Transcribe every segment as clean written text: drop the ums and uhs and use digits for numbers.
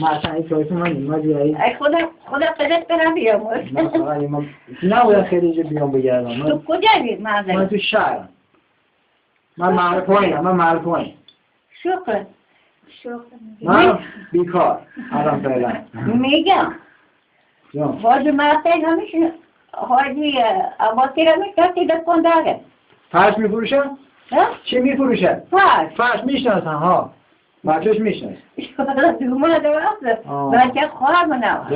ما اصلا این تویتون من ما بیایی خدا قدرت برم بیام ما نباید خیلی اینجا بیام بگردم تو کجایی من تو شهرم من محل پایین شکر من بیکار الان فعلا میگم حاجی مرتب همیشه حاجی عباسی رو میشناسی دکان داره فرش میفروشم؟ چی میفروشه؟ فرش میشناسم ها بچهش میشناس دومه درسته بچه خواهر منم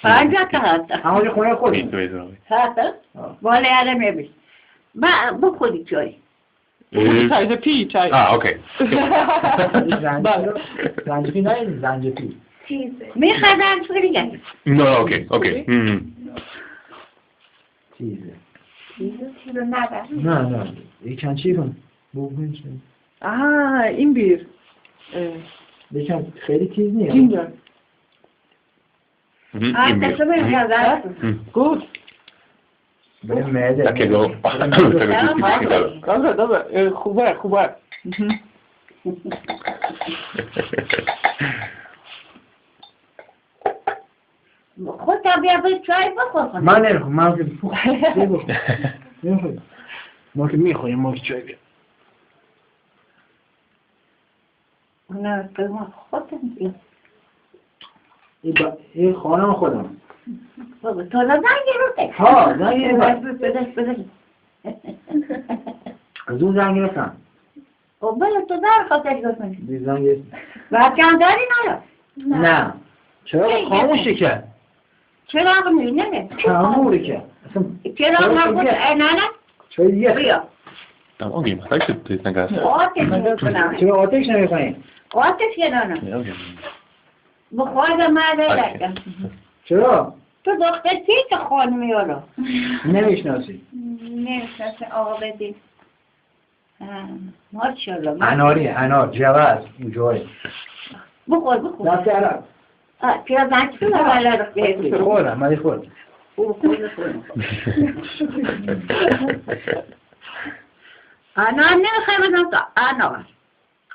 پنجا که هسته همونی خونه خودی هسته؟ بالا یادم میبیش بخودی چایی چای چای اوکی زنجفی نه زنجفی میخوادم چی دیگه نه اوکی چیزه چیزو ندار نه یکن چی کن بگوین چی این بیر یکن خیلی تیز نیست اینجا تشو بگذار گود به معده Taky go. Dobře, خوبه. خودتا بیا به چای بخور من نمیخوام من که نمیخوام ما که میخوریم ما که چای بیا نه تو ما خودم بیا این خانم خودم بابا تو را زنگی رو تک ها زنگی رو بده از اون زنگی رفتم خب بله تو در خاطر گفتم بی زنگی بچه هم داری نیا نه چرا خاموشه که چرا هم میبینه کاموره که چرا هم بود نه چرا دیگه بیا Tamam ogi, tak się tutaj nagasa. آتش میکنم چرا آتش نمیخواین آتش کنم بخواد مرده لکم چرا تو دختر چی که خانمی رو نمیشناسی نمیشناسه آقا بدید ماشاءالله انار جواز اونجایی بخور دست عرب چرا زنگ تو نوالا رو بهید خورم مالی خورم انار نمیخوای بزن تا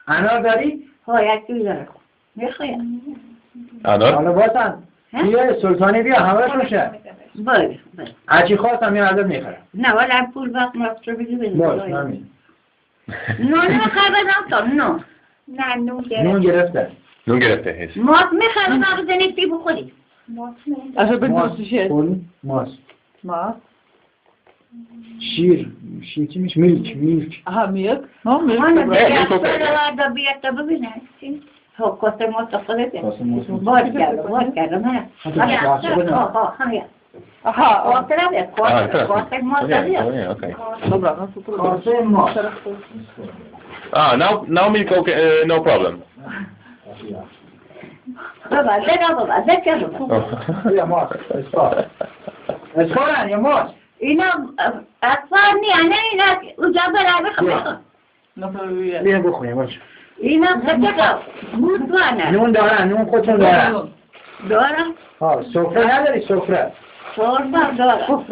انار داری؟ ها یکی داره میخوایم Adar? حالا باتن بیا سلطانی بیا همه روشه باید هرچی خواستم یه عدد میخرم نه ولی پول وقت مفتر بگی باش بزن همین نون میخوای بزن تا نه نون گرفته Nu grätte hes. ماست میخوای بزن بزنی پی بخوری Also بدوستشه ماست ماست شیر چی میشه میلک Aha, milk. No, milk. آنه milk بیاد بیاد تا ببینه ها کاسه ماست خودته باز کردم نه همین Aha, کاسه بیاد کاسه ماست بیاد Okay. dobra, no to trudno. کاسه ماست Now milk okay, no problem. بابا ده چه بیا ماست اسفارن یا ماست اینا اصفار نه اینا اونجا برای بخواه No to wie. بیا بخوریم باش اینا خطه موتوانه نون دارن نون خودتون دارن دارم ها سفره نداری سفره شوربه دارم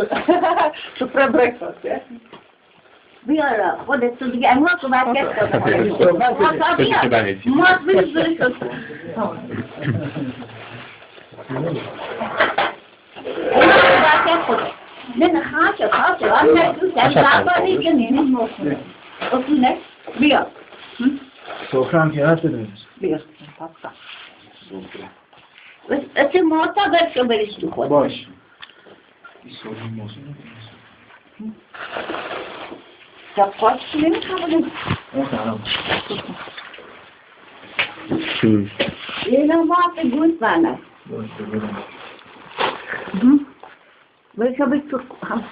Super breakfast, yeah? بیارم خودت تو دیگه اما تو باید کسته Specificamente. ماست بریز نه خاشه آن دوستم زبانی که نمیشه اصوله بیا سفره هم که هست بدونست بیا اصلا معتبر شو بریش تو خود باش شقاش نمیخوام اینا وقت گوش بانه بایشا بیش تو هم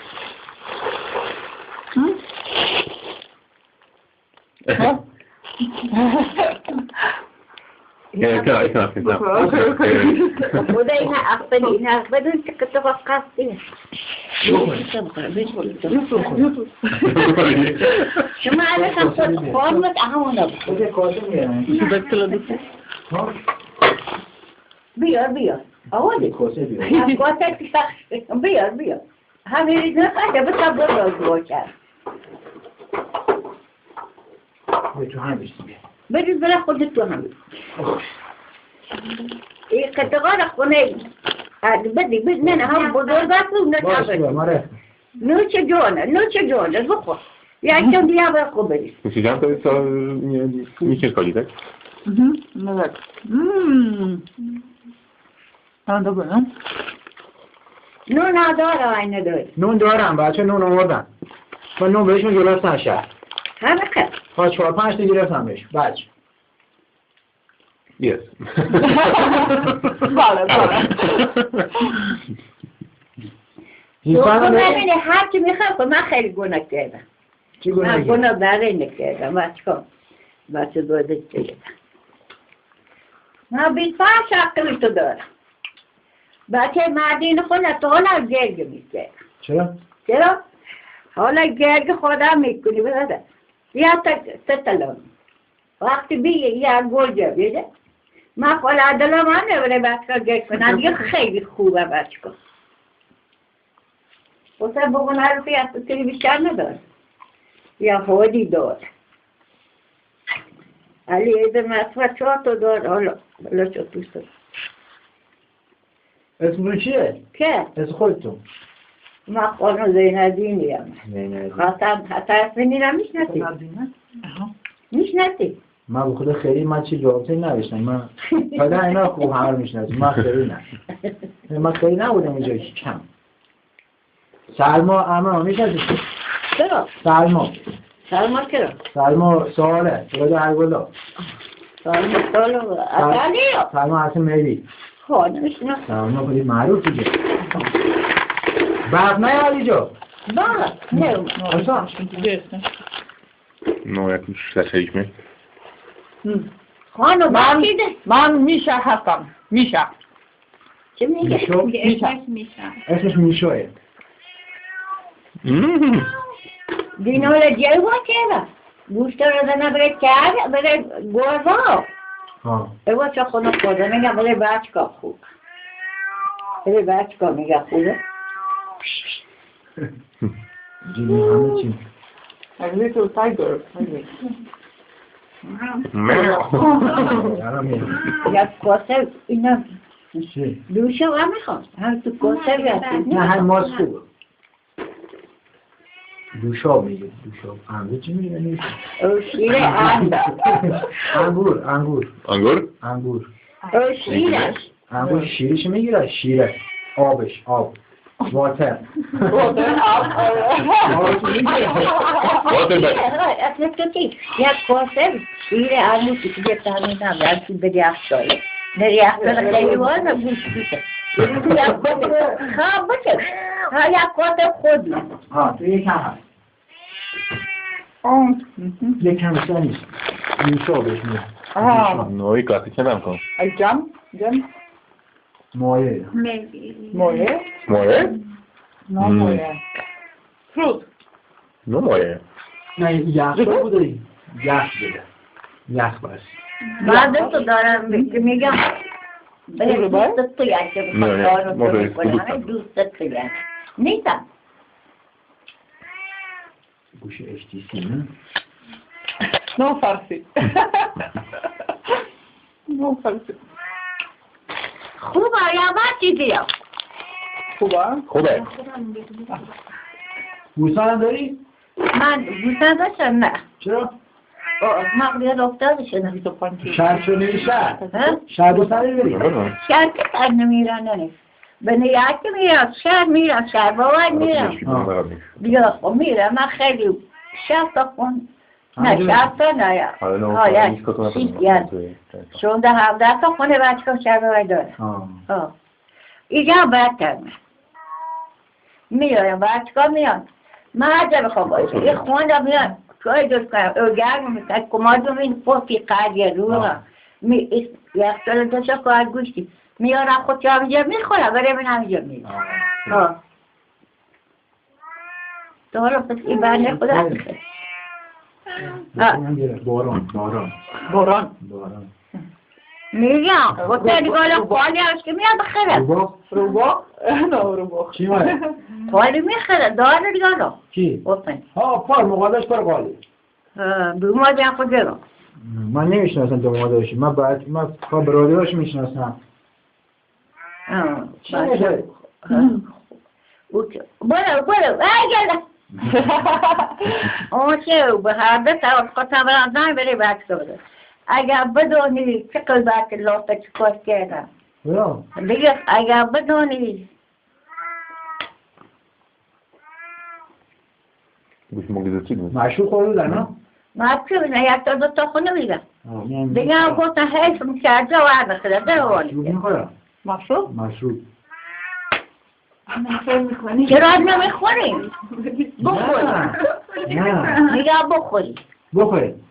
Ja, klar. خدا اینا اقبلی اینا بدون که تو قصدی شما علیکم خود فرمت اهونه بده کاسه میرن بیار آوازی کاسه بیرن کاسه بیار همین ریزه خواهده بسا برو کرد به تو هم بشتی بریز برای خودت تو هم این قطعه خونه بدی نه هم بزرگات بود باشه نه ما رفتیم. نوچه جونه بخور یکم دیگه بخور بریم Słyszałem, to jest co nie ciężko chodzi, tak? No tak. A dobra, no. نون نداره این نداره نون دارم بچه نون آوردن و نون بهشون گرفتن شد همه که تا 4-5 تا گرفتن بهش بچه Jest. Vale, vale. تو ببینی هر چی میخواد من خیلی گناه کردم چی من گناه گناه برای نکردم بچه دوزه کردم من 25 عقلی تو دارم بچه مردین خونه تو حالا گرگ میکرد چرا؟ حالا گرگ خودم میکنی بده یا تتلون وقتی بیه یا گوجه بیده من خواهد دلم هم نبره بچه گرگ کنم دیگه خیلی خوبه بچه کن خواهد بگون حرفی از تری بیشتر نداره یا خودی دار علی ایده مصفر 4 تا دار حالا چه توست اسمون چیه؟ که؟ اسم خودتون ما خانو زینالدینی هم خواستم حتی اسمی را میشنسی؟ میشنسی؟ من به خود خیلی من چی جوابتی نوشتم من پدر اینا خوب همه رو میشنسی من خیلی نه من خیلی نبودم اینجا کم سلما اما میشنسی؟ چرا؟ سلما چرا؟ سلما سواله سواله هرگولا سلما اصلیو سلما اصلا میدی خواه نمیشنم سلما خیلی معروف دیگه بعد نه علی جو بله نه اصلا No, jak już zaczęliśmy. خانو باقیده من میشه هستم میشه چه میگه؟ اسمش میشوه دینوله جلوه چرا؟ گوشتا رو زنه بره کرد بره گوزا ایوا چه خونو خوده میگه بره بچکا خوب بره بچکا میگه خوبه جیمی همه چی A little tiger. یک کاسه اینا چی؟ دوشه هم میخوام هم تو کاسه بیاد نه هم ماست خوبه دوشا میگه دوشا انگور چی میگه نیست؟ شیره انگور Angor? شیرش انگور شیرش میگیره شیره آبش آب واتر اصلا تو چی؟ یک کاسه شیره انگور که دیگه تامیدم یک بدی افشایی نری افشایی خیلی وانه گوش بیشه خواب بشه یک کاسه خودی تو یک هم هست یک همسه نیست نیشا بهش میگه No i klasycznie damką. A jam? Jam? مایه Moje? Moje? No moje. Fruit. No moje. نه یخ بوده یخ بده یخ باشه بعد تو دارم که میگم بله دوست تو یکی بخواه کارو تو میکنه همه دوست تو یکی نیستم گوش اشتیسی نه No farsi. No farsi. خوبه یا بعد چیزی یا خوبه؟ خوبه. گوسان هم داری؟ من گوسان داشتم نه چرا؟ مقلیه دکتر شدم شهر شو نمیشه شهر دو سری بری شهر که سر نمیرن نه به نیت که میرم شهر میرم شهر باور میرم بیا خب میرم من خیلی شهر خون نه شهر تا نه یا شونده 17 تا خونه بچه که شهر باور دارم اینجا باید کردم میایم بچه که میان من هر جا بخواه باشه این خونده میان توی دوست کنم او گرم میکنم کمادو این پوکی قدیه روغا یک سال داشته خواهد گوشتی میارم خود که همینجا میخورم برای من همینجا میرم تو حالا پس این برنه خدا میخواه باران. میگم خود دیگالا خواهی هست که میاد بخیره روبا؟ نه روبا چی مایه؟ خواهی میخیره داره دیگالا کی؟ اوپن پال مقادش پر قالی بیمار بیان خود برم من نمیشناسم دوماداشی، من برادراش میشناسم. چی میشه؟ برو گل اون چه به هر دو طرف قطعا برام بری بکس بده. اگر بدونی چه قلبت لطفا چه کار کردم دیگه اگر بدونی گوش مگه چی بود؟ مشروب خوردن نه؟ مشروب نه یک تا دو تا خونه میگم دیگه هم گفتن حیث میکرد جواب خدا دوانی مشروب؟ مشروب چرا نمیخوریم؟ بخوریم نه دیگه بخوریم بخورید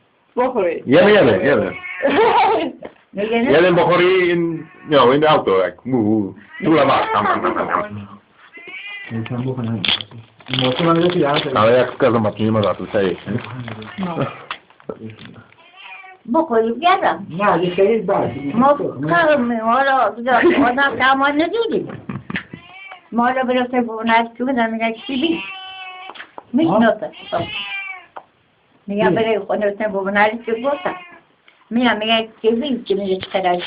Gärna. Gärna بخوری این این auto مو طول ما نمیتونم بخورم موضوع من دیگه یاد آره یک کار مطمئنی ما داشت سعی بخوریم گردم نه یه خیلی بعد ما کارم حالا آدم کمان ندیدیم ما رو برسه بونت تو زمینه چی بی میشناسه میگم برای خونه بونت چی گفتم میگم چی بی که میگه چقدر